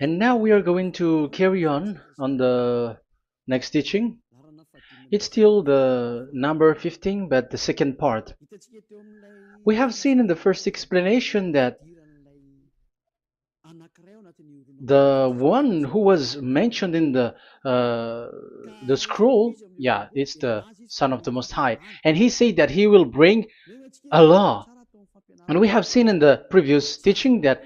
And now we are going to carry on the next teaching. It's still the number 15, but the second part. We have seen in the first explanation that the one who was mentioned in the scroll, yeah, it's the Son of the Most High, and he said that he will bring a law. And we have seen in the previous teaching that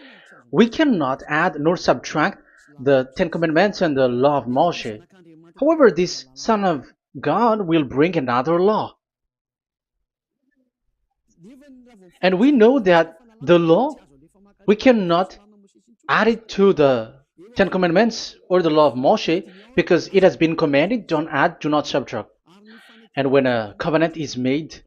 we cannot add nor subtract the Ten Commandments and the law of Moshe. However, this Son of God will bring another law. And we know that the law, we cannot add it to the Ten Commandments or the law of Moshe because it has been commanded, don't add, do not subtract. And when a covenant is made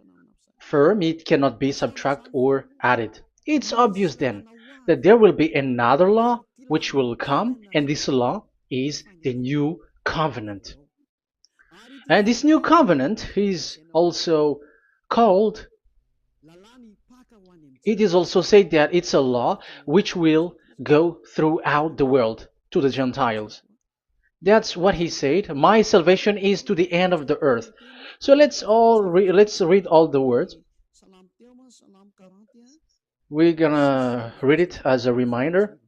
firm, it cannot be subtracted or added. It's obvious then that there will be another law which will come, and this law is the new covenant. And this new covenant is also called, it is also said that it's a law which will go throughout the world to the Gentiles. That's what he said. My salvation is to the end of the earth. So let's read all the words. We're gonna read it as a reminder.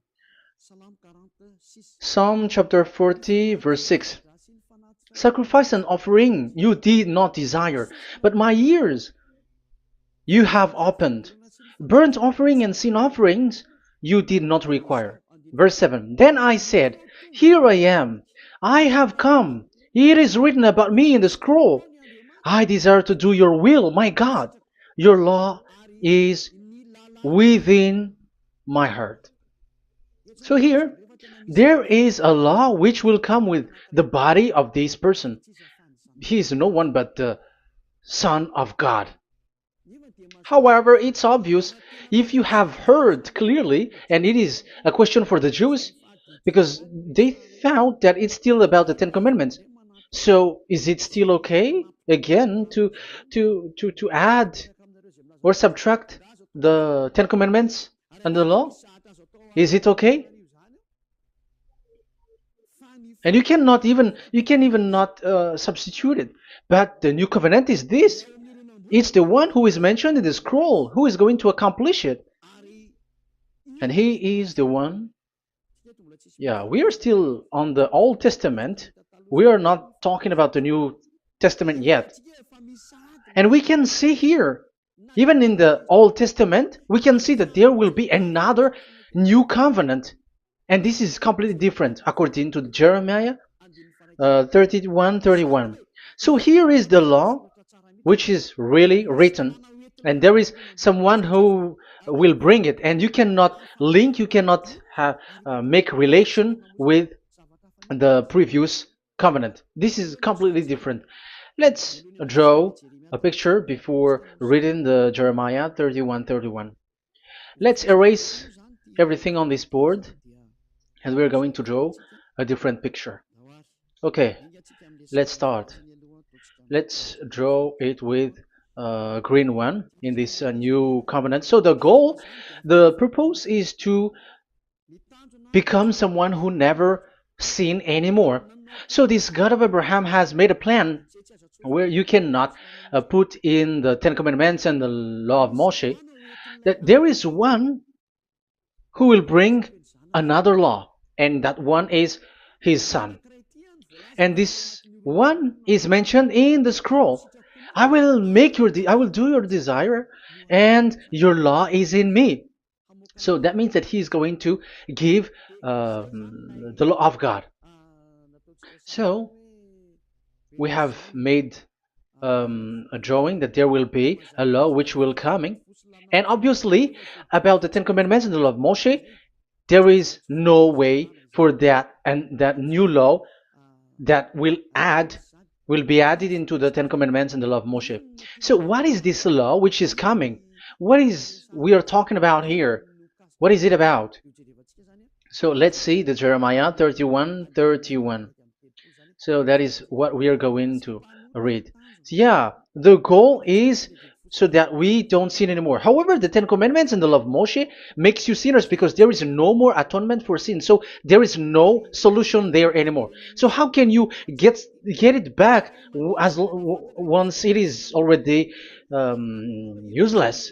Psalm chapter 40, verse 6. Sacrifice and offering you did not desire, but my ears you have opened. Burnt offering and sin offerings you did not require. Verse 7. Then I said, here I am. I have come. It is written about me in the scroll. I desire to do your will, my God. Your law is within my heart. So here, there is a law which will come with the body of this person. He is no one but the Son of God. However, it's obvious if you have heard clearly, and it is a question for the Jews, because they found that it's still about the Ten Commandments. So is it still okay again to add or subtract the Ten Commandments and the law? Is it okay? And you can even not substitute it. But the new covenant is this. It's the one who is mentioned in the scroll who is going to accomplish it. And he is the one. Yeah, we are still on the Old Testament. We are not talking about the New Testament yet. And we can see here, even in the Old Testament, we can see that there will be another new covenant. And this is completely different according to Jeremiah 31:31. So here is the law which is really written, and there is someone who will bring it, and you cannot link, you cannot make relation with the previous covenant. This is completely different. Let's draw a picture before reading the Jeremiah 31:31. Let's erase everything on this board, and we're going to draw a different picture. Okay, let's start. Let's draw it with a green one in this new covenant. So the purpose is to become someone who never sin anymore. So this God of Abraham has made a plan where you cannot put in the Ten Commandments and the law of Moshe, that there is one who will bring another law, and that one is his son. And this one is mentioned in the scroll. I will do your desire, and your law is in me. So that means that he is going to give the law of God. So we have made a drawing that there will be a law which will coming, and obviously about the Ten Commandments and the law of Moshe, there is no way for that and that new law that will be added into the Ten Commandments and the law of Moshe. So what is this law which is coming? What is we are talking about here? What is it about? So let's see the Jeremiah 31:31. So that is what we are going to read. So yeah, the goal is so that we don't sin anymore. However, the Ten Commandments and the law of Moshe makes you sinners because there is no more atonement for sin. So there is no solution there anymore. So how can you get it back once it is already useless?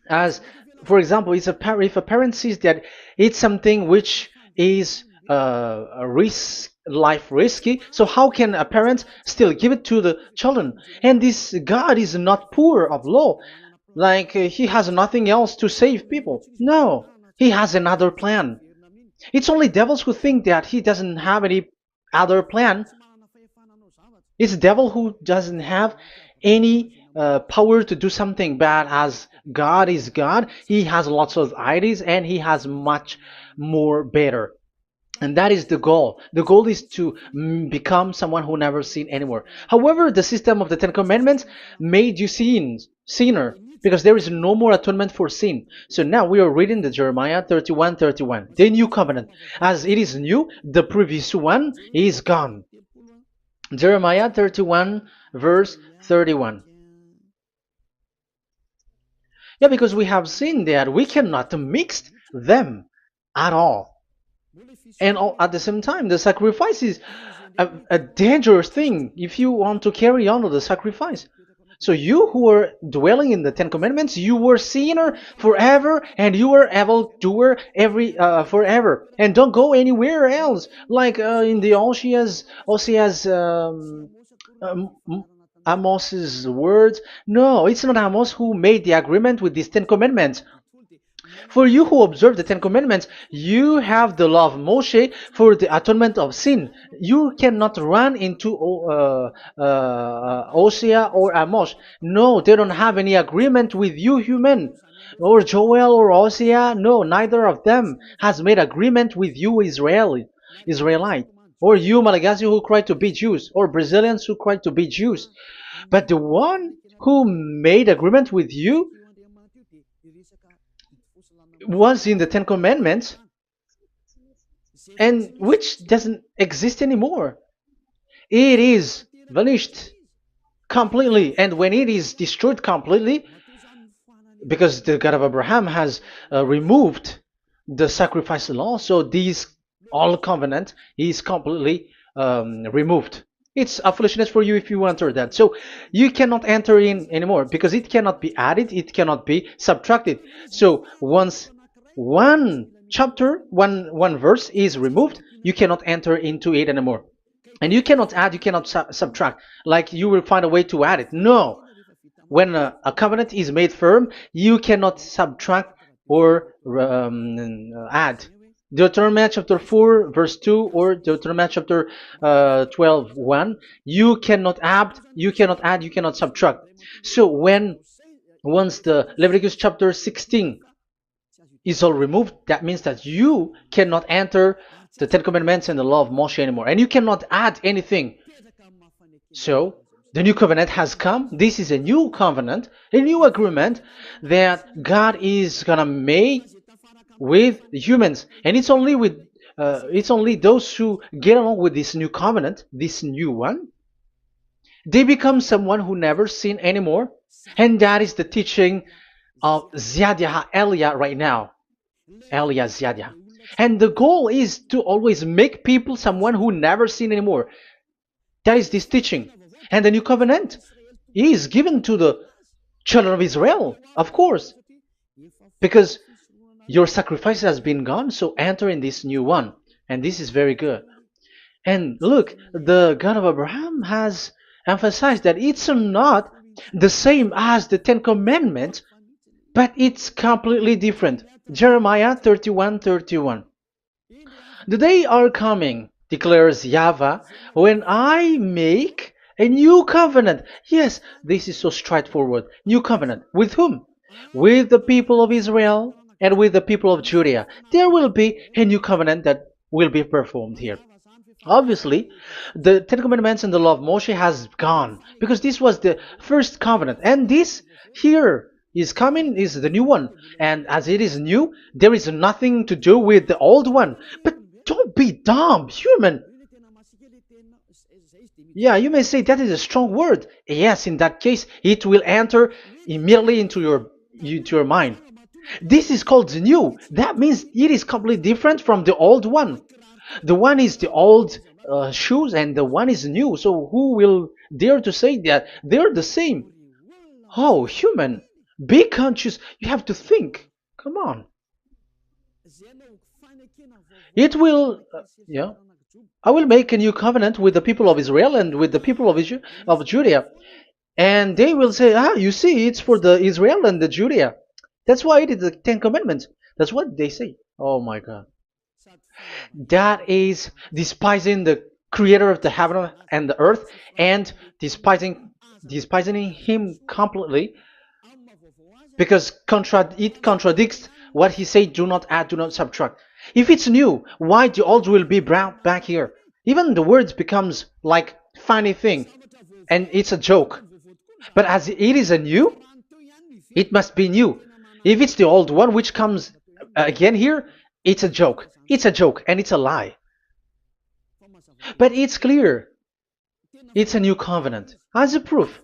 As for example, if a parent sees that it's something which is a risk life risky, so how can a parent still give it to the children? And this God is not poor of law, like he has nothing else to save people. No, he has another plan. It's only devils who think that he doesn't have any other plan. It's the devil who doesn't have any power to do something bad. As God is God, he has lots of ideas and he has much more better. And that is the goal. The goal is to become someone who never sin anymore. However, the system of the Ten Commandments made you sinner, because there is no more atonement for sin. So now we are reading the Jeremiah 31:31, the new covenant. As it is new, the previous one is gone. Jeremiah 31 verse 31. Yeah, because we have seen that we cannot mix them at all. And at the same time, the sacrifice is a dangerous thing if you want to carry on with the sacrifice. So you who are dwelling in the Ten Commandments, you were sinner forever, and you were evil doer forever, and don't go anywhere else. Like in the Osea's Amos's words. No, it's not Amos who made the agreement with these Ten Commandments. For you who observe the Ten Commandments, you have the law of Moshe for the atonement of sin. You cannot run into Osea or Amos. No, they don't have any agreement with you, human. Or Joel or Osea. No, neither of them has made agreement with you, Israelite. Or you, Malagasy, who cry to be Jews. Or Brazilians who cry to be Jews. But the one who made agreement with you was in the Ten Commandments, and which doesn't exist anymore. It is vanished completely, and when it is destroyed completely, because the God of Abraham has removed the sacrifice law, so this all covenant is completely removed. It's a foolishness for you if you enter that. So you cannot enter in anymore because it cannot be added, it cannot be subtracted. So once one chapter, one verse is removed, you cannot enter into it anymore. And you cannot add, you cannot subtract. Like you will find a way to add it. No. When a covenant is made firm, you cannot subtract or add. Deuteronomy chapter 4 verse 2 or Deuteronomy chapter 12 1, you cannot add, you cannot subtract. So once the Leviticus chapter 16 is all removed, that means that you cannot enter the Ten Commandments and the law of Moshe anymore, and you cannot add anything. So the new covenant has come. This is a new covenant, a new agreement that God is gonna make with humans, and it's only those who get along with this new covenant, this new one, they become someone who never sin anymore, and that is the teaching of YAH Elia right now, Elias YAH. And the goal is to always make people someone who never sin anymore. That is this teaching, and the new covenant is given to the children of Israel, of course, because your sacrifice has been gone, so enter in this new one. And this is very good. And look, the God of Abraham has emphasized that it's not the same as the Ten Commandments, but it's completely different. Jeremiah 31:31. The day are coming, declares YAHVAH, when I make a new covenant. Yes, this is so straightforward. New covenant. With whom? With the people of Israel and with the people of Judea. There will be a new covenant that will be performed here. Obviously, the Ten Commandments and the law of Moshe has gone, because this was the first covenant, and this here is coming, is the new one. And as it is new, there is nothing to do with the old one. But don't be dumb, human. Yeah, you may say that is a strong word. Yes, in that case, it will enter immediately into your mind. This is called new. That means it is completely different from the old one. The one is the old shoes and the one is new. So who will dare to say that they're the same? Oh, human, be conscious. You have to think. Come on. It will, yeah. I will make a new covenant with the people of Israel and with the people of Judea. And they will say, ah, you see, it's for the Israel and the Judea. That's why it is the Ten Commandments. That's what they say. Oh my God. That is despising the creator of the heaven and the earth and despising him completely because it contradicts what he said, do not add, do not subtract. If it's new, why the old will be brought back here? Even the words becomes like funny thing and it's a joke. But as it is a new, it must be new. If it's the old one which comes again here, it's a joke. It's a joke and it's a lie. But it's clear. It's a new covenant. As a proof,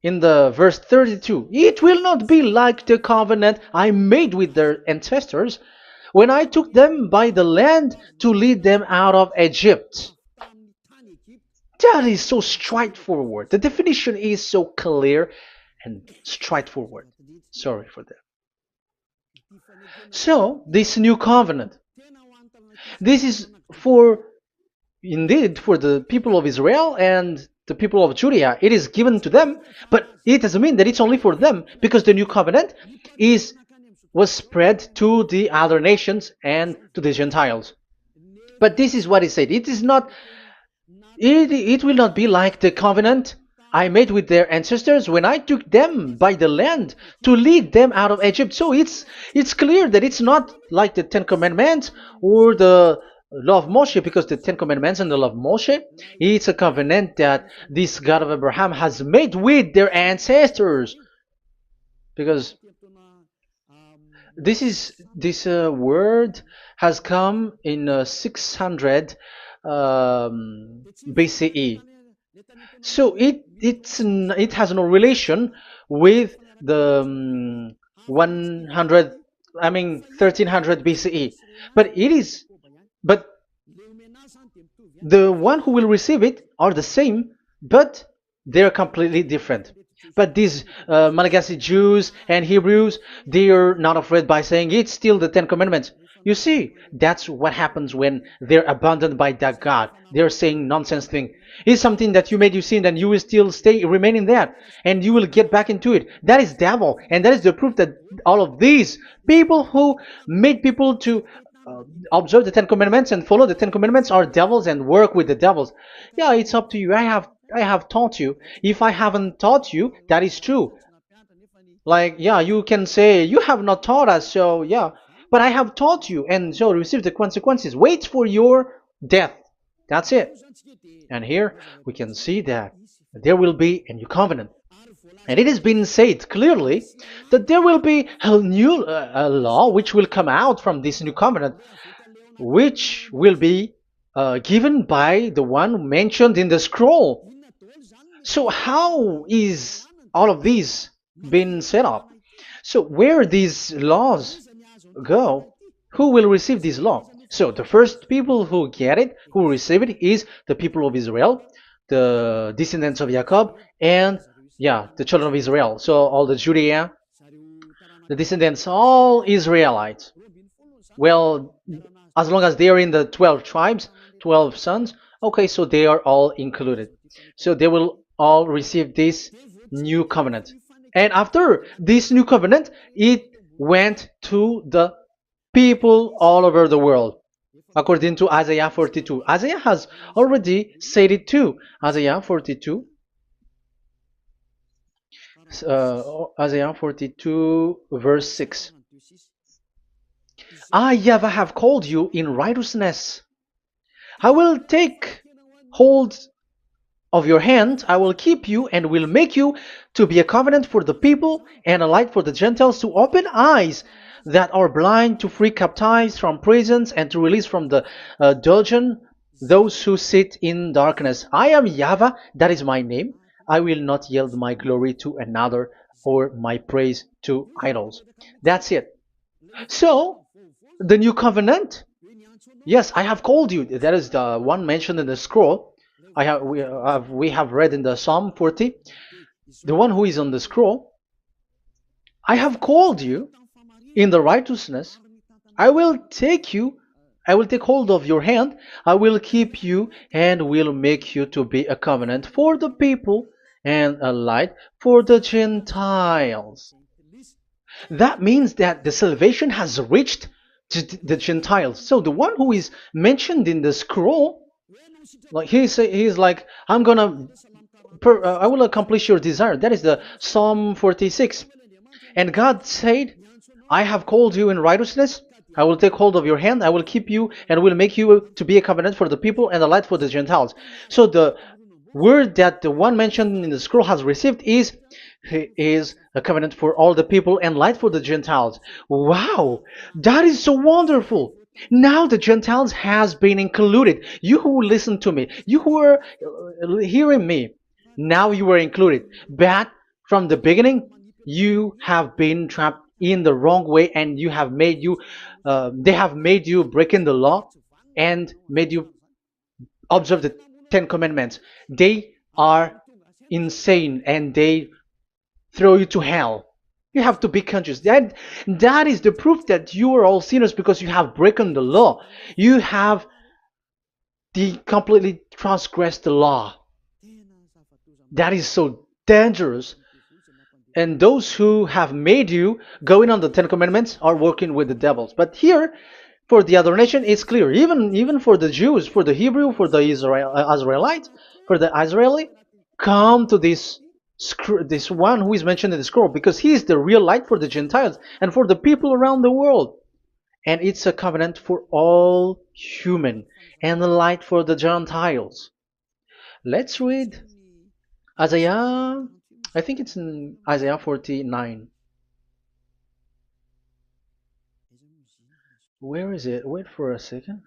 in the verse 32, it will not be like the covenant I made with their ancestors when I took them by the land to lead them out of Egypt. That is so straightforward. The definition is so clear and straightforward. Sorry for that. So, this new covenant, this is indeed for the people of Israel and the people of Judea. It is given to them, but it doesn't mean that it's only for them, because the new covenant was spread to the other nations and to the Gentiles. But this is what it said. It will not be like the covenant I made with their ancestors when I took them by the land to lead them out of Egypt. So it's clear that it's not like the Ten Commandments or the law of Moshe, because the Ten Commandments and the law of Moshe, it's a covenant that this God of Abraham has made with their ancestors. Because this word has come in 600 BCE. So it has no relation with the 1300 BCE. But the one who will receive it are the same, but they're completely different. But these Malagasy Jews and Hebrews, they are not afraid by saying it's still the Ten Commandments. You see, that's what happens when they're abandoned by that God. They're saying nonsense thing. It's something that you made you sin, and you will still remain in that, and you will get back into it. That is devil, and that is the proof that all of these people who made people to observe the Ten Commandments and follow the Ten Commandments are devils and work with the devils. Yeah, it's up to you. I have taught you. If I haven't taught you, that is true. Like, yeah, you can say you have not taught us, so yeah. But I have taught you, and so receive the consequences. Wait for your death. That's it. And here we can see that there will be a new covenant. And it has been said clearly that there will be a new law which will come out from this new covenant, which will be given by the one mentioned in the scroll. So how is all of these been set up? So where these laws go, who will receive this law? So the first people who get it, who receive it, is the people of Israel, the descendants of Jacob, and yeah, the children of Israel. So all the Judea, the descendants, all Israelites. Well, as long as they are in the 12 tribes, 12 sons, okay, so they are all included. So they will all receive this new covenant. And after this new covenant, it went to the people all over the world, according to Isaiah 42. Isaiah has already said it too. Isaiah 42. Isaiah 42 verse 6. I, YAHVAH, have called you in righteousness. I will take hold of your hand, I will keep you and will make you to be a covenant for the people and a light for the Gentiles, to open eyes that are blind, to free captives from prisons, and to release from the dungeon those who sit in darkness. I am YAHVAH, that is my name. I will not yield my glory to another or my praise to idols. That's it. So, the new covenant, yes, I have called you. That is the one mentioned in the scroll. We have read in the Psalm 40, the one who is on the scroll. I have called you in the righteousness. I will take you, I will take hold of your hand, I will keep you, and will make you to be a covenant for the people and a light for the Gentiles. That means that the salvation has reached to the Gentiles. So the one who is mentioned in the scroll, like he's like, I will accomplish your desire. That is the Psalm 46. And God said, I have called you in righteousness. I will take hold of your hand. I will keep you and will make you to be a covenant for the people and a light for the Gentiles. So the word that the one mentioned in the scroll has received is he is a covenant for all the people and light for the Gentiles. Wow, that is so wonderful. Now the Gentiles has been included. You who listen to me, you who are hearing me, now you are included. But from the beginning, you have been trapped in the wrong way, and they have made you breaking the law and made you observe the Ten Commandments. They are insane and they throw you to hell. You have to be conscious. That is the proof that you are all sinners because you have broken the law. You have completely transgressed the law. That is so dangerous. And those who have made you going on the Ten Commandments are working with the devils. But here, for the other nation, it's clear. Even for the Jews, for the Hebrew, for the Israelite, for the Israeli, come to this one who is mentioned in the scroll, because he is the real light for the Gentiles and for the people around the world. And it's a covenant for all human and the light for the Gentiles. Let's read Isaiah. I think it's in Isaiah 49. Where is it? Wait for a second.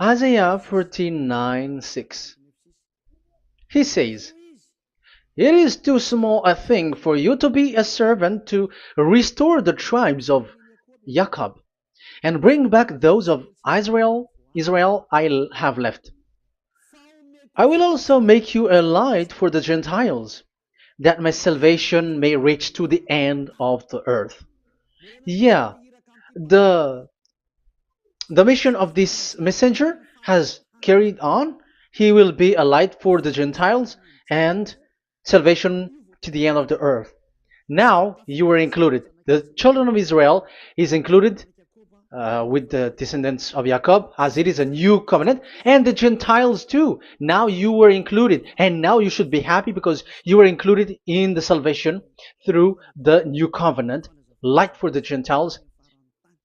Isaiah 49:6. He says, it is too small a thing for you to be a servant to restore the tribes of Jacob and bring back those of Israel I have left. I will also make you a light for the Gentiles, that my salvation may reach to the end of the earth. Yeah, the the mission of this messenger has carried on. He will be a light for the Gentiles and salvation to the end of the earth. Now you are included. The children of Israel is included with the descendants of Jacob, as it is a new covenant, and the Gentiles too. Now you were included, and now you should be happy because you were included in the salvation through the new covenant, light for the Gentiles,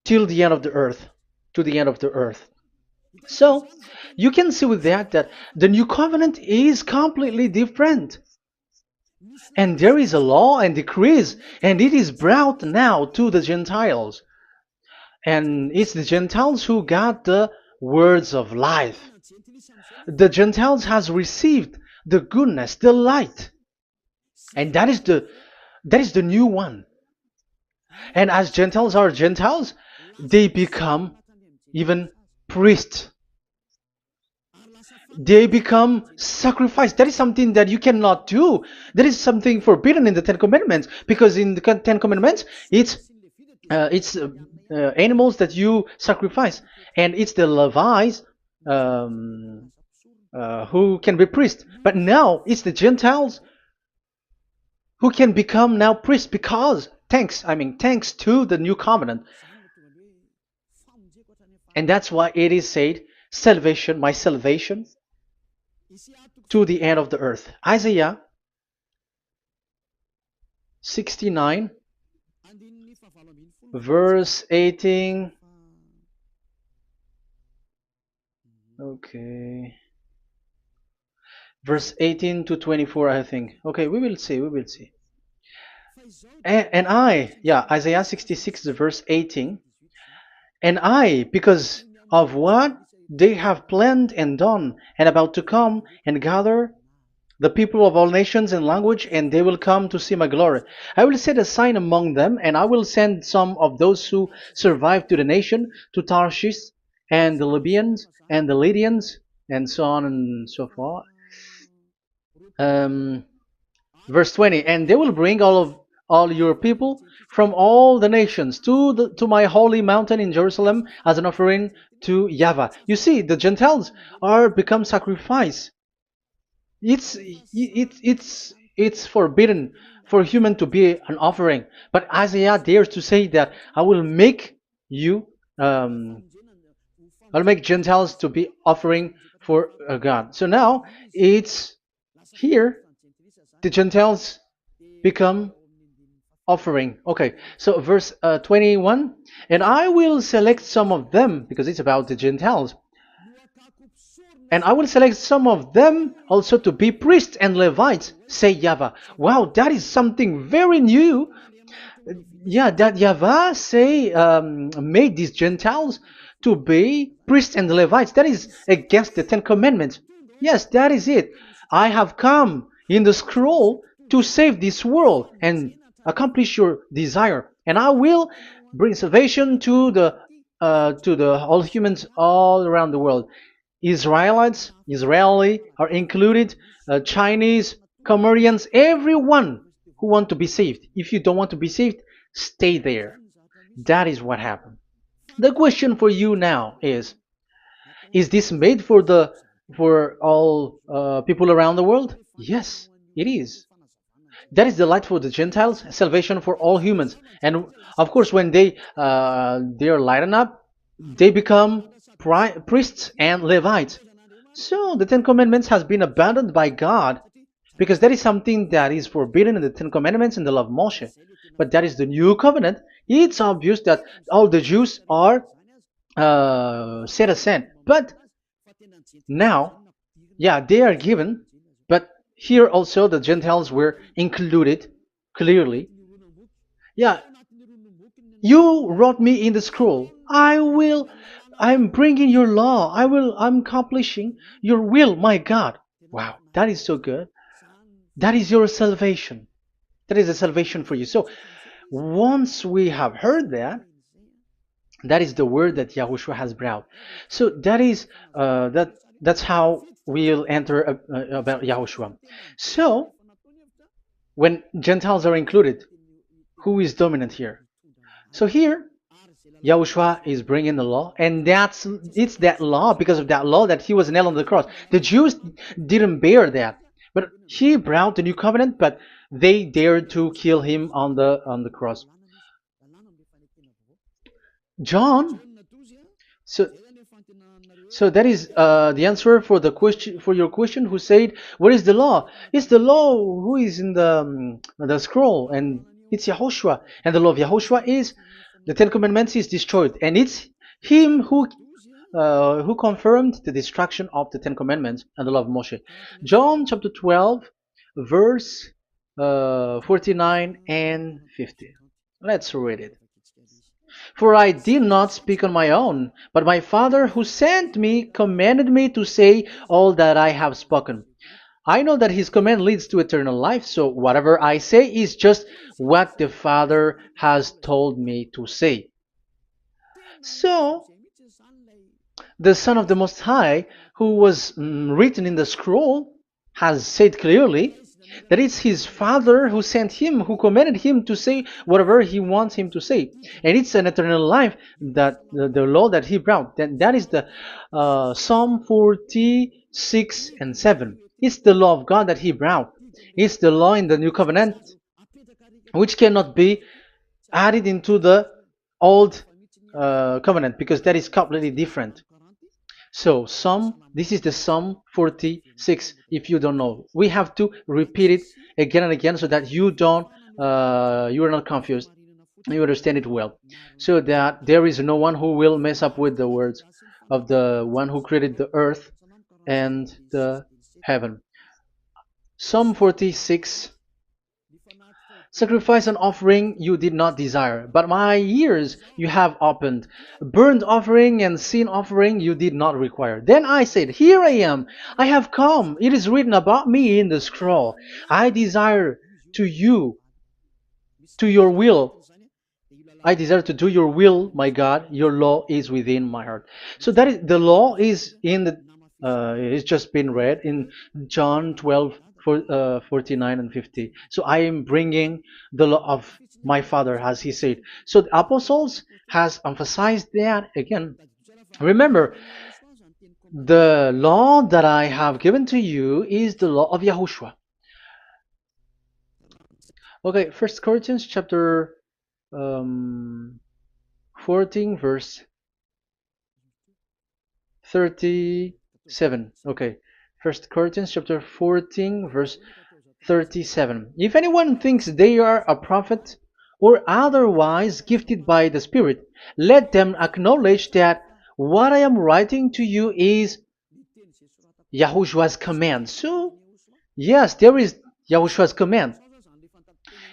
till the end of the earth, to the end of the earth. So you can see with that the new covenant is completely different. And there is a law and decrees, and it is brought now to the Gentiles. And it's the Gentiles who got the words of life. The Gentiles has received the goodness, the light. And that is the new one. And as Gentiles are Gentiles, they become even priests. They become sacrificed. That is something that you cannot do. That is something forbidden in the Ten Commandments, because in the Ten Commandments, it's animals that you sacrifice, and it's the Levites um, who can be priests. But now it's the Gentiles who can become now priests, because thanks to the new covenant. And that's why it is said, salvation, my salvation, to the end of the earth. Isaiah 69, verse 18. Okay. verse 18 to 24, I think. Okay, we will see, we will see. Yeah, Isaiah 66, verse 18. And I, because of what they have planned and done, and about to come and gather the people of all nations and language, and they will come to see my glory. I will set a sign among them, and I will send some of those who survive to the nation, to Tarshish, and the Libyans, and the Lydians, and so on and so forth. Um, Verse 20, and they will bring all your people from all the nations to my holy mountain in Jerusalem as an offering to YAHVAH. You see, the Gentiles are become sacrifice. It's forbidden for human to be an offering, but Isaiah dares to say that I will make you I'll make Gentiles to be offering for God. So now it's here the Gentiles become offering. Okay, so verse 21, and I will select some of them, because it's about the Gentiles, and I will select some of them also to be priests and Levites, say YAHVAH. Wow, that is something very new. Yeah, that YAHVAH say made these Gentiles to be priests and Levites. That is against the Ten Commandments. Yes, that is it. I have come in the scroll to save this world and accomplish your desire, and I will bring salvation to the all humans all around the world. Israeli are included, Chinese, Comorians, everyone who want to be saved. If you don't want to be saved, stay there. That is what happened. The question for you now is this made for all people around the world? Yes, it is. That is the light for the Gentiles, salvation for all humans. And of course, when they are lightened up, they become priests and Levites. So the Ten Commandments has been abandoned by God, because that is something that is forbidden in the Ten Commandments and the law of Moshe. But that is the new covenant. It's obvious that all the Jews are set aside. But now, yeah, they are given, but here also the Gentiles were included clearly. Yeah, you wrote me in the scroll. I'm bringing your law. I'm accomplishing your will, my God. Wow, that is so good. That is your salvation. That is a salvation for you. So once we have heard that, that is the word that Yahushua has brought. So that's how we'll enter about Yahushua. So when Gentiles are included, who is dominant here? So here, Yahushua is bringing the law, and it's that law, because of that law, that he was nailed on the cross. The Jews didn't bear that, but he brought the new covenant, but they dared to kill him on the cross. John, so so that is the answer for the question, for your question. Who said, "What is the law?" It's the law who is in the scroll, and it's Yahushua. And the law of Yahushua is the Ten Commandments is destroyed, and it's him who confirmed the destruction of the Ten Commandments and the law of Moshe. John chapter 12, verse 49 and 50. Let's read it. For I did not speak on my own, but my Father who sent me commanded me to say all that I have spoken. I know that his command leads to eternal life, so whatever I say is just what the Father has told me to say. So, the Son of the Most High, who was written in the scroll, has said clearly that it's his Father who sent him, who commanded him to say whatever he wants him to say. And it's an eternal life, that the law that he brought. That is the Psalm 46 and 7. It's the law of God that he brought. It's the law in the new covenant, which cannot be added into the old covenant, because that is completely different. So this is the Psalm 46. If you don't know, we have to repeat it again and again, so that you are not confused. You understand it well, so that there is no one who will mess up with the words of the one who created the earth and the heaven. Psalm 46. Sacrifice and offering you did not desire, but my ears you have opened. Burnt offering and sin offering you did not require. Then I said, here I am, I have come. It is written about me in the scroll. I desire to you, to your will. I desire to do your will, my God. Your law is within my heart. So that is the law is in the. It's just been read in John 12, 49 and 50. So I am bringing the law of my Father, as he said. So the apostles has emphasized that again. Remember, the law that I have given to you is the law of YAHOSHUAH. Okay, First Corinthians chapter 14 verse 37. Okay, First Corinthians chapter 14 verse 37. If anyone thinks they are a prophet or otherwise gifted by the Spirit, let them acknowledge that what I am writing to you is Yahushua's command. So, yes, there is Yahushua's command.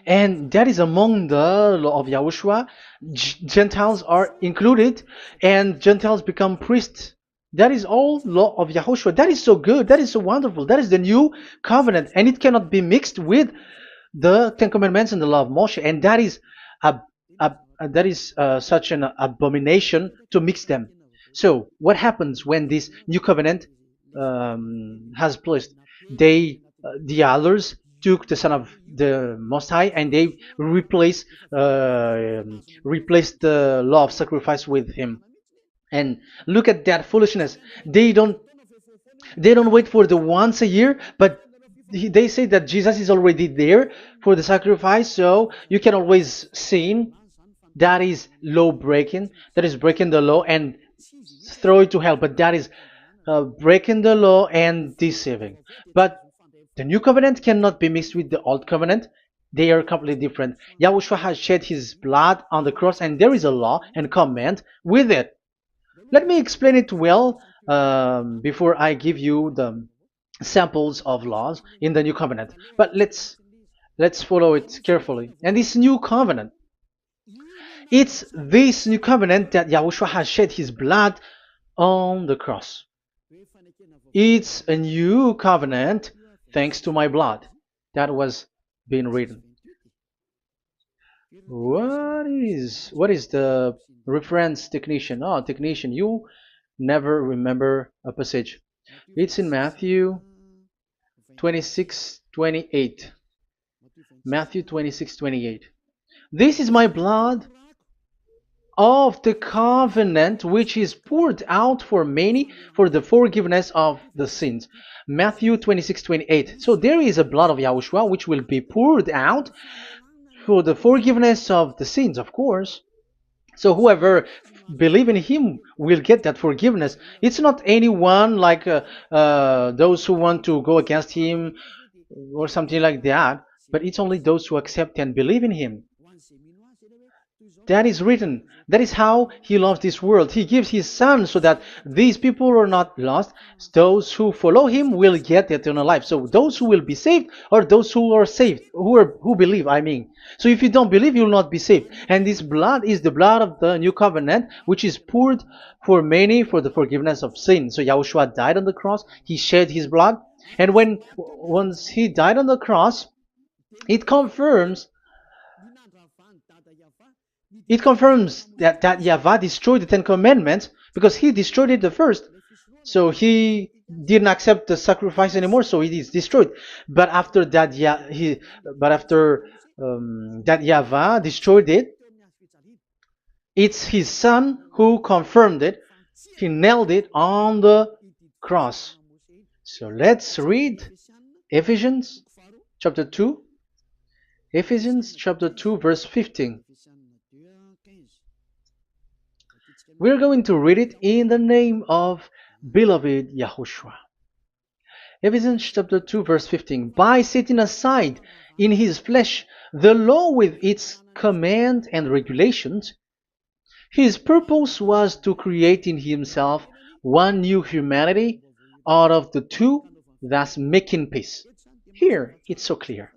And that is among the law of Yahushua. Gentiles are included, and Gentiles become priests. That is all law of Yahushua. That is so good. That is so wonderful. That is the new covenant, and it cannot be mixed with the Ten Commandments and the law of Moshe. And that is such an abomination to mix them. So what happens when this new covenant has placed? The others took the Son of the Most High and they replaced the law of sacrifice with him. And look at that foolishness. They don't wait for the once a year, but they say that Jesus is already there for the sacrifice, so you can always sin. That is law breaking. That is breaking the law and throw it to hell. But that is breaking the law and deceiving. But the new covenant cannot be mixed with the old covenant. They are completely different. Yahushua has shed his blood on the cross, and there is a law and command with it. Let me explain it well before I give you the samples of laws in the new covenant. But let's follow it carefully. And this new covenant, it's this new covenant that Yahushua has shed his blood on the cross. It's a new covenant thanks to my blood. That was being written. What is the reference technician? Oh, technician, you never remember a passage. It's in Matthew 26:28. Matthew 26:28. This is my blood of the covenant which is poured out for many for the forgiveness of the sins. Matthew 26:28. So there is a blood of Yahushua which will be poured out for the forgiveness of the sins, of course. So whoever believe in him will get that forgiveness. It's not anyone like those who want to go against him or something like that, but it's only those who accept and believe in him. That is written. That is how he loves this world. He gives his son so that these people are not lost. Those who follow him will get eternal life. So those who will be saved are those who are saved, who believe, I mean. So if you don't believe, you will not be saved. And this blood is the blood of the new covenant, which is poured for many for the forgiveness of sin. So Yahushua died on the cross. He shed his blood. And once he died on the cross, it confirms that YAHVAH destroyed the Ten Commandments because he destroyed it the first. So he didn't accept the sacrifice anymore, so it is destroyed. But after that, that YAHVAH destroyed it, it's his son who confirmed it. He nailed it on the cross. So let's read Ephesians chapter 2. Ephesians chapter 2 verse 15. We're going to read it in the name of beloved Yahushua. Ephesians chapter 2 verse 15. By setting aside in his flesh the law with its command and regulations, his purpose was to create in himself one new humanity out of the two, thus making peace. Here, it's so clear.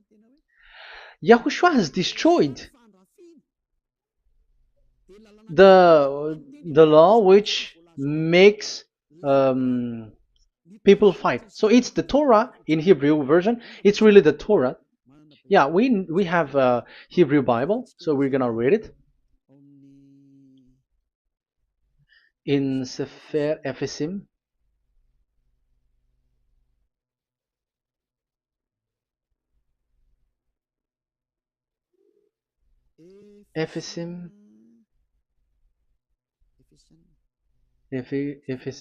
Yahushua has destroyed the law which makes people fight. So it's the Torah in Hebrew version. It's really the Torah. Yeah, we have a Hebrew Bible, so we're gonna read it in Sefer Ephesim. Ephesim.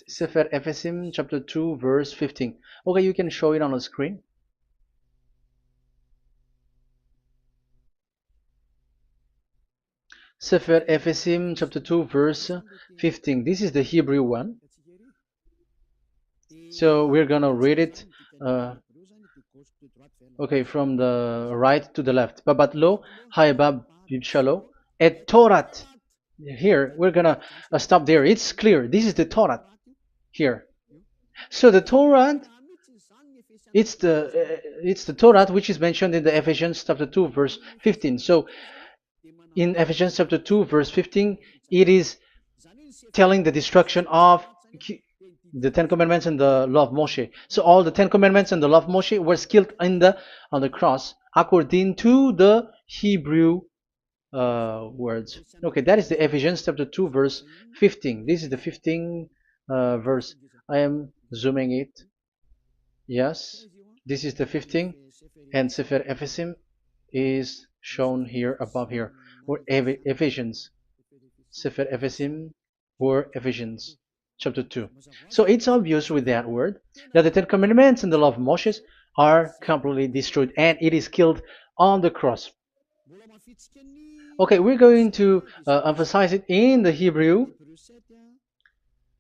Sefer Ephesim chapter 2 verse 15. Okay, you can show it on the screen. Sefer Ephesim chapter 2 verse 15. This is the Hebrew one. So we're gonna read it okay, from the right to the left. Babat lo, haibab shalo, et Torat. Here, we're gonna stop there. It's clear. This is the Torah here. So the Torah, it's the Torah which is mentioned in the Ephesians chapter 2 verse 15. So in Ephesians chapter 2 verse 15, it is telling the destruction of the Ten Commandments and the law of Moshe. So all the Ten Commandments and the law of Moshe were killed on the cross according to the Hebrew words. Okay, that is the Ephesians chapter 2 verse 15. This is the 15 verse. I am zooming it. Yes, this is the 15, and Sefer Ephesim is shown here above here, or Ephesians. Sefer Ephesim or Ephesians chapter 2. So it's obvious with that word that the Ten Commandments and the law of Moses are completely destroyed, and it is killed on the cross. Okay, we're going to emphasize it in the Hebrew.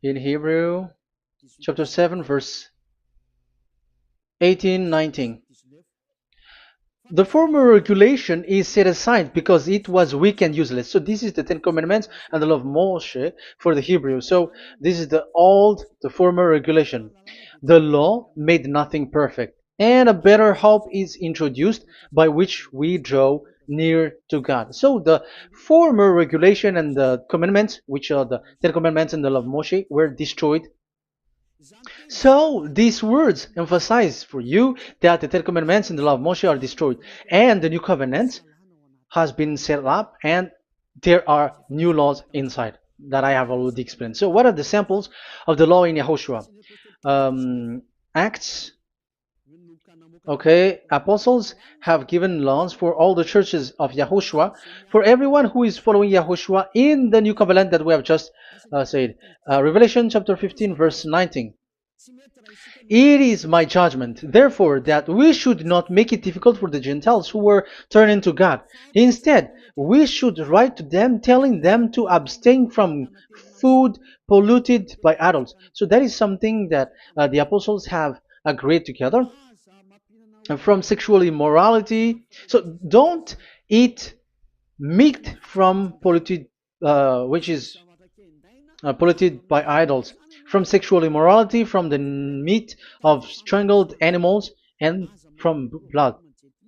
In Hebrew chapter 7 verse 18, 19. The former regulation is set aside because it was weak and useless. So this is the Ten Commandments and the law of Moshe for the Hebrew. So this is the former regulation. The law made nothing perfect, and a better hope is introduced by which we draw near to God. So the former regulation and the commandments, which are the Ten Commandments and the law of Moshe, were destroyed. So these words emphasize for you that the Ten Commandments and the law of Moshe are destroyed, and the new covenant has been set up, and there are new laws inside that I have already explained. So what are the samples of the law in YAHOSHUAH? Acts. Okay, apostles have given laws for all the churches of YAHOSHUAH, for everyone who is following YAHOSHUAH in the new covenant that we have just said. Revelation chapter 15 verse 19. It is my judgment, therefore, that we should not make it difficult for the Gentiles who were turning to God. Instead, we should write to them telling them to abstain from food polluted by idols. So that is something that the apostles have agreed together. And from sexual immorality. So don't eat meat from polluted, which is polluted by idols, from sexual immorality, from the meat of strangled animals, and from blood.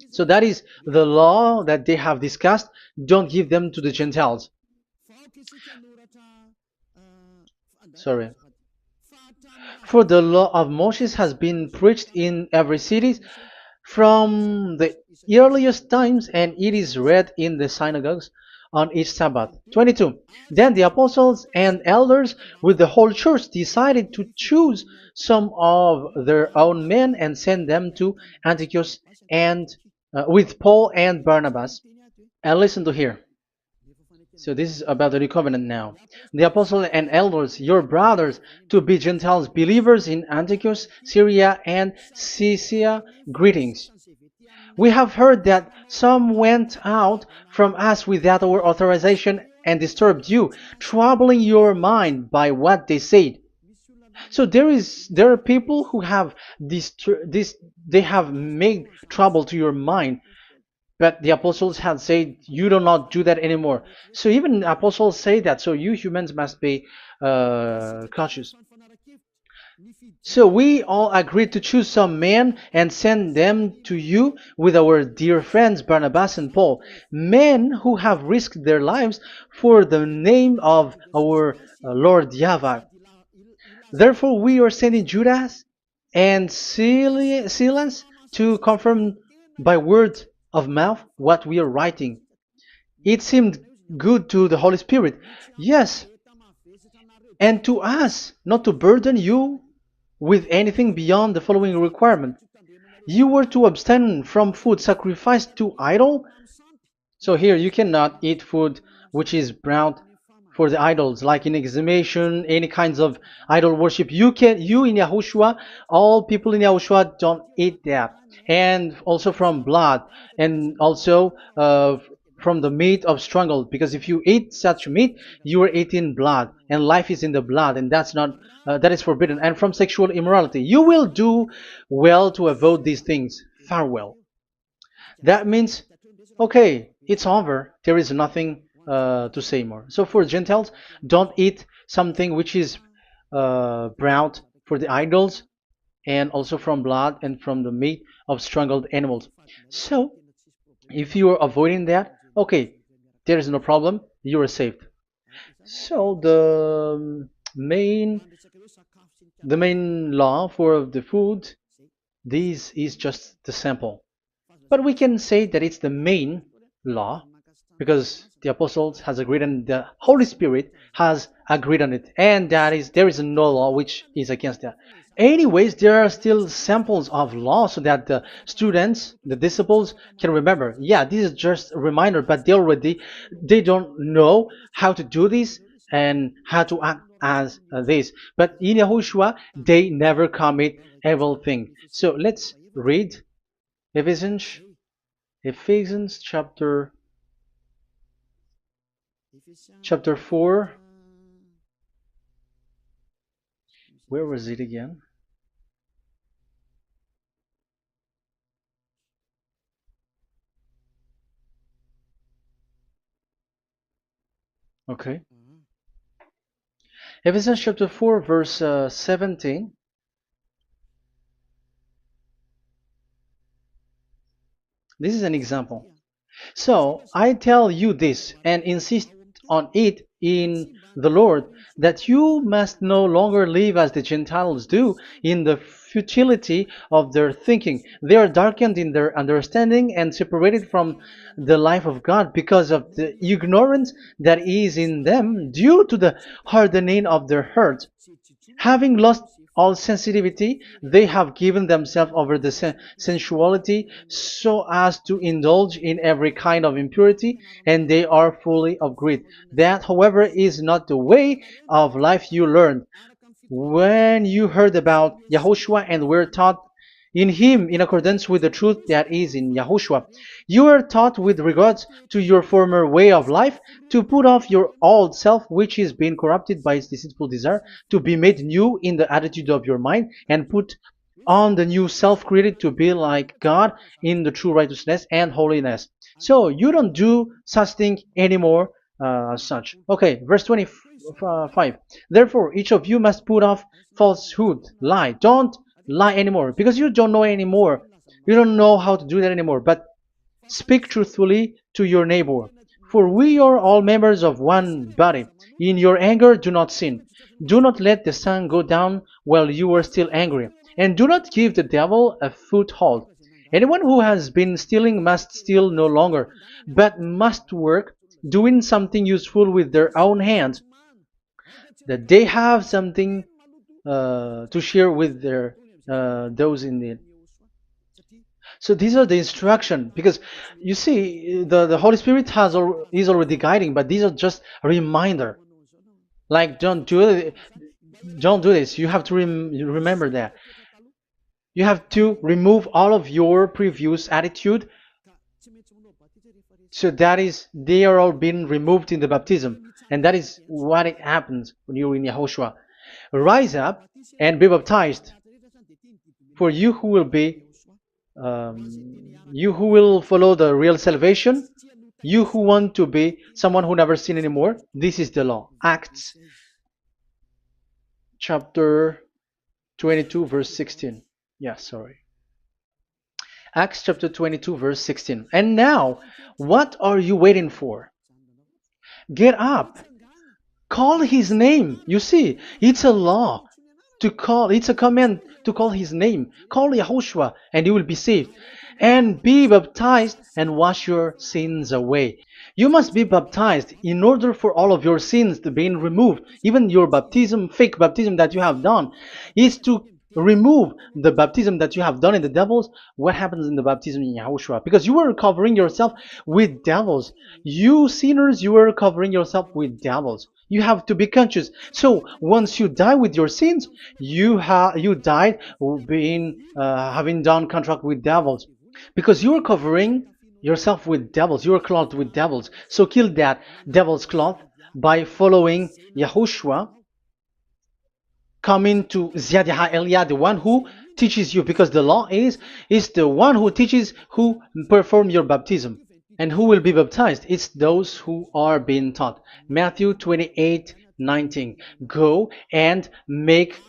So that is the law that they have discussed. Don't give them to the Gentiles. Sorry. For the law of Moses has been preached in every city from the earliest times, and it is read in the synagogues on each Sabbath. 22. Then the apostles and elders with the whole church decided to choose some of their own men and send them to Antioch and with Paul and Barnabas. And listen to here. So this is about the new covenant now. The apostles and elders, your brothers, to be Gentiles believers in Antioch, Syria, and Cilicia, greetings. We have heard that some went out from us without our authorization and disturbed you, troubling your mind by what they said. So there are people who have they have made trouble to your mind. But the apostles had said, you do not do that anymore. So even apostles say that. So you humans must be cautious. So we all agreed to choose some men and send them to you with our dear friends Barnabas and Paul, men who have risked their lives for the name of our Lord YAHVAH. Therefore, we are sending Judas and Silas to confirm by word of mouth what we are writing. It seemed good to the Holy Spirit, yes, and to us, not to burden you with anything beyond the following requirement. You were to abstain from food sacrificed to idol. So here you cannot eat food which is brought for the idols, like in exhumation, any kinds of idol worship. You in Yahushua, all people in Yahushua don't eat that. And also from blood, and also from the meat of strangled, because if you eat such meat, you are eating blood, and life is in the blood, and that's not that is forbidden. And from sexual immorality, you will do well to avoid these things. Farewell. That means, okay, it's over. There is nothing to say more. So for Gentiles, don't eat something which is brought for the idols, and also from blood and from the meat of strangled animals. So if you are avoiding that, okay, there is no problem. You are saved. So the main law for the food, this is just the sample. But we can say that it's the main law because the apostles has agreed and the Holy Spirit has agreed on it, and that is there is no law which is against that. Anyways, there are still samples of law so that the students, the disciples, can remember. Yeah, this is just a reminder, but they don't know how to do this and how to act as this. But in Yahushua, they never commit evil thing. So let's read Ephesians, Ephesians chapter 4. Where was it again? Okay. Ephesians chapter 4, verse 17. This is an example. So I tell you this and insist on it in the Lord, that you must no longer live as the Gentiles do in the futility of their thinking. They are darkened in their understanding and separated from the life of God because of the ignorance that is in them due to the hardening of their hearts. Having lost all sensitivity, they have given themselves over to sensuality so as to indulge in every kind of impurity, and they are fully of greed. That, however, is not the way of life you learned when you heard about Yahushua and were taught in him in accordance with the truth that is in Yahushua. You are taught with regards to your former way of life to put off your old self, which is being corrupted by its deceitful desire, to be made new in the attitude of your mind, and put on the new self created to be like God in the true righteousness and holiness. So you don't do such thing anymore. Such. Okay, verse 25. Therefore, each of you must put off falsehood, lie. Don't lie anymore because you don't know anymore. You don't know how to do that anymore. But speak truthfully to your neighbor. For we are all members of one body. In your anger, do not sin. Do not let the sun go down while you are still angry. And do not give the devil a foothold. Anyone who has been stealing must steal no longer, but must work, doing something useful with their own hands, that they have something to share with their those in need. So these are the instruction because you see the Holy Spirit is already guiding, but these are just a reminder. Like don't do this. You have to remember that. You have to remove all of your previous attitude. So that is they are all being removed in the baptism, and that is what it happens when you're in Yahushua. Rise up and be baptized, for you who will follow the real salvation, you who want to be someone who never sin anymore. This is the law. Acts chapter 22 verse 16. Yeah, sorry. Acts chapter 22 verse 16. And now, what are you waiting for? Get up. Call his name. You see, it's a law to call, it's a command to call his name. Call Yahushua and you will be saved. And be baptized and wash your sins away. You must be baptized in order for all of your sins to be removed. Even your baptism, fake baptism that you have done, is to remove the baptism that you have done in the devils. What happens in the baptism in Yahushua? Because you were covering yourself with devils. You sinners, you were covering yourself with devils. You have to be conscious. So once you die with your sins, you died being having done contract with devils, because you are covering yourself with devils. You are clothed with devils. So kill that devil's cloth by following Yahushua, coming to Ziad Elia, the one who teaches you, because the law is the one who teaches who perform your baptism. And who will be baptized? It's those who are being taught. Matthew 28:19. Go and make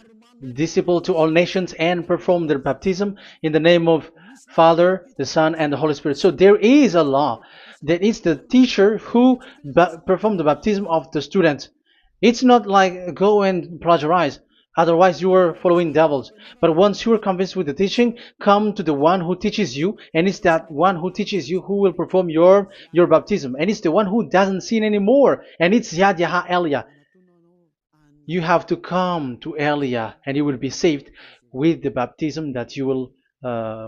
disciple to all nations and perform their baptism in the name of Father, the Son, and the Holy Spirit. So there is a law that is the teacher who perform the baptism of the students. It's not like go and plagiarize. Otherwise, you are following devils. But once you are convinced with the teaching, come to the one who teaches you, and it's that one who teaches you who will perform your baptism. And it's the one who doesn't sin anymore. And it's Yad Yah Elia. You have to come to Elia, and you will be saved with the baptism that you will,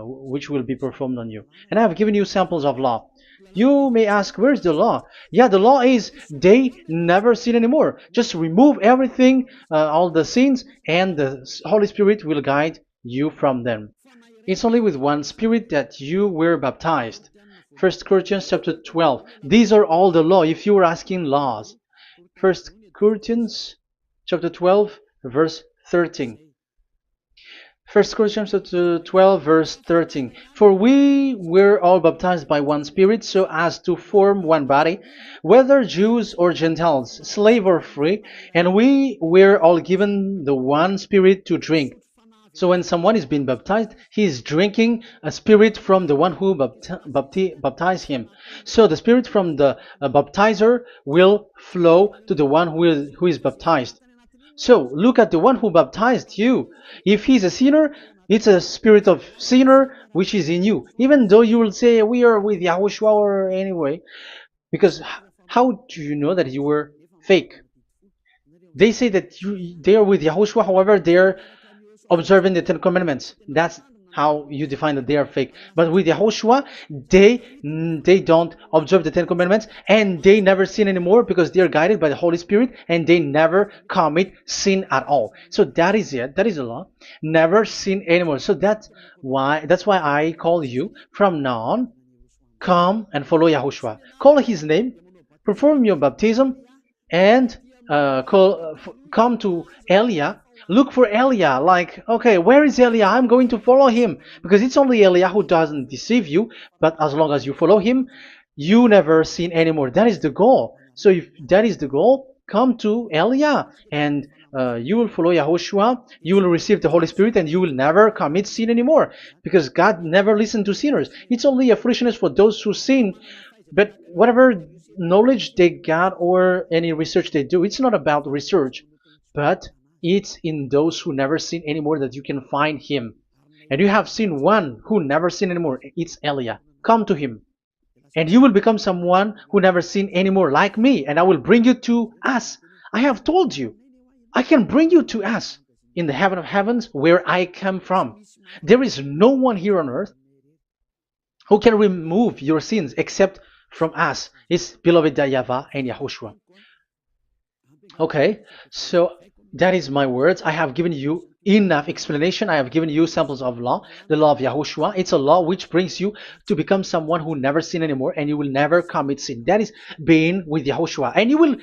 which will be performed on you. And I have given you samples of law. You may ask, where's the law? Yeah, the law is they never sin anymore. Just remove everything, all the sins, and the Holy Spirit will guide you from them. It's only with one Spirit that you were baptized. 1 Corinthians chapter 12. These are all the law, if you were asking laws. 1 Corinthians chapter 12, verse 13. 1 Corinthians chapter 12, verse 13. For we were all baptized by one Spirit, so as to form one body, whether Jews or Gentiles, slave or free, and we were all given the one Spirit to drink. So when someone is being baptized, he is drinking a spirit from the one who baptized him. So the spirit from the baptizer will flow to the one who is baptized. So look at the one who baptized you. If he's a sinner, it's a spirit of sinner which is in you. Even though you will say we are with YAHOSHUAH or anyway, because how do you know that you were fake? They say that they are with YAHOSHUAH, however, they're observing the Ten Commandments. That's how you define that they are fake. But with YAHOSHUAH, they don't observe the Ten Commandments, and they never sin anymore because they are guided by the Holy Spirit, and they never commit sin at all. So that is it. That is the law. Never sin anymore. So that's why I call you from now on. Come and follow YAHOSHUAH. Call his name, perform your baptism, and come to Elia. Look for Elia, like, okay, where is Elia? I'm going to follow him, because it's only Elia who doesn't deceive you. But as long as you follow him, you never sin anymore. That is the goal. So if that is the goal, come to Elia, and you will follow YAHOSHUAH. You will receive the Holy Spirit, and you will never commit sin anymore, because God never listened to sinners. It's only a foolishness for those who sin. But whatever knowledge they got or any research they do, it's not about research, but it's in those who never sin anymore that you can find him. And you have seen one who never sin anymore. It's Elia. Come to him, and you will become someone who never sin anymore, like me, and I will bring you to us. I have told you, I can bring you to us in the heaven of heavens, where I come from. There is no one here on earth who can remove your sins except from us. It's beloved YAHVAH and YAHOSHUAH. Okay, so that is my words. I have given you enough explanation. I have given you samples of law, the law of YAHOSHUAH. It's a law which brings you to become someone who never sin anymore, and you will never commit sin. That is being with YAHOSHUAH, and you will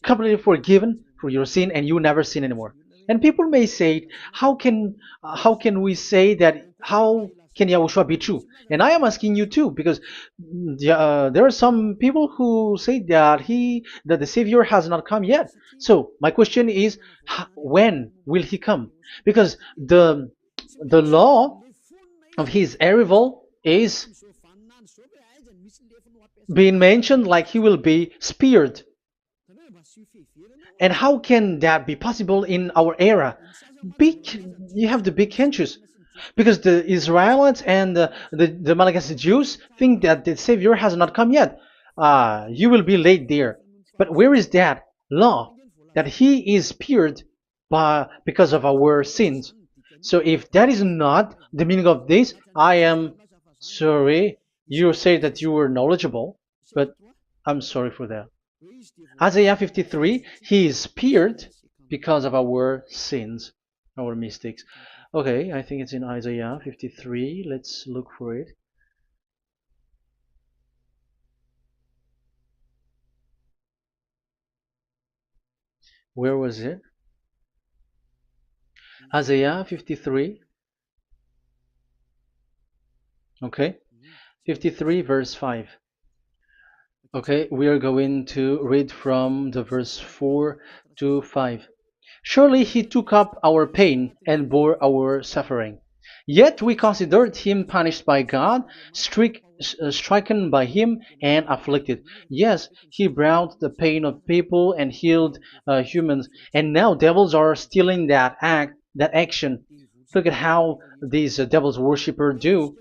completely forgiven for your sin, and you never sin anymore. And people may say, how can we say that? How can Yahushua be true? And I am asking you too, because there are some people who say that the Savior has not come yet. So my question is, when will he come? Because the law of his arrival is being mentioned like he will be speared. And how can that be possible in our era? You have to be conscious. Because the Israelites and the Malagasy Jews think that the Savior has not come yet. You will be late there. But where is that law? That he is speared because of our sins. So if that is not the meaning of this, I am sorry. You say that you were knowledgeable, but I'm sorry for that. Isaiah 53, he is speared because of our sins, our mistakes. Okay, I think it's in Isaiah 53. Let's look for it. Where was it? Isaiah 53. Okay, 53 verse 5. Okay, we are going to read from the verse 4 to 5. Surely he took up our pain and bore our suffering. Yet we considered him punished by God, stricken by him, and afflicted. Yes, he brought the pain of people and healed humans. And now devils are stealing that action. Look at how these devils worshippers do.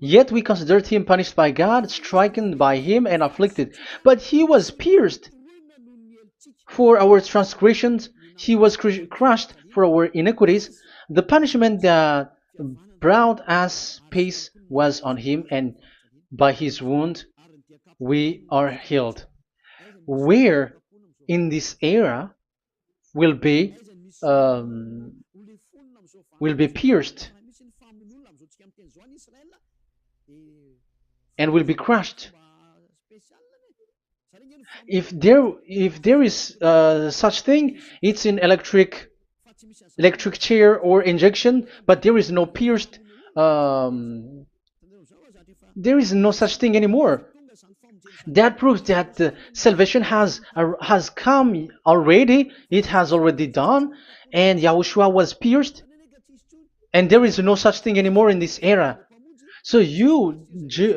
Yet we considered him punished by God, stricken by him, and afflicted. But he was pierced for our transgressions, he was crushed for our iniquities. The punishment that brought us peace was on him, and by his wound we are healed. Where in this era will be um, pierced and will be crushed. If there is such thing, it's in electric chair or injection, but there is no pierced. There is no such thing anymore. That proves that salvation has come already. It has already done, and Yahushua was pierced, and there is no such thing anymore in this era. So you,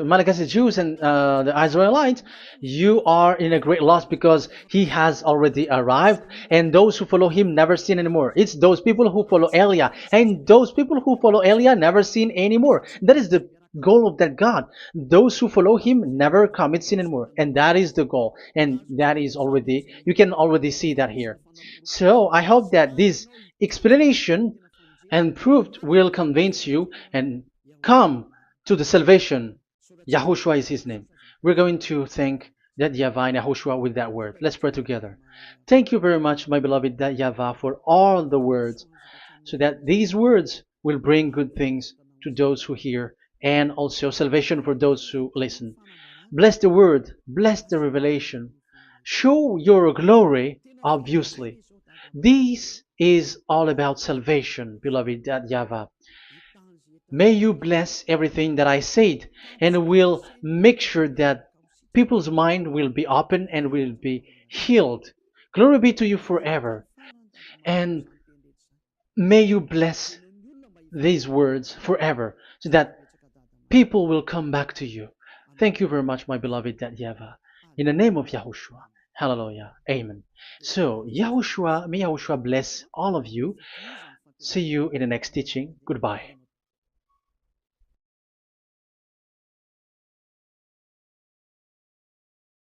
Malagasy Jews and the Israelites, you are in a great loss because he has already arrived, and those who follow him never sin anymore. It's those people who follow Elia, and those people who follow Elia never sin anymore. That is the goal of that God. Those who follow him never commit sin anymore, and that is the goal. And that is already, you can already see that here. So I hope that this explanation and proof will convince you and come to the salvation. Yahushua is his name. We're going to thank that YAHVAH and Yahushua with that word. Let's pray together. Thank you very much, my beloved that YAHVAH, for all the words, so that these words will bring good things to those who hear, and also salvation for those who listen. Bless the word, bless the revelation. Show your glory, obviously. This is all about salvation, beloved that YAHVAH. May you bless everything that I said, and will make sure that people's mind will be open and will be healed. Glory be to you forever. And may you bless these words forever, so that people will come back to you. Thank you very much, my beloved that YAHVAH. In the name of Yahushua. Hallelujah. Amen. So, Yahushua, may Yahushua bless all of you. See you in the next teaching. Goodbye.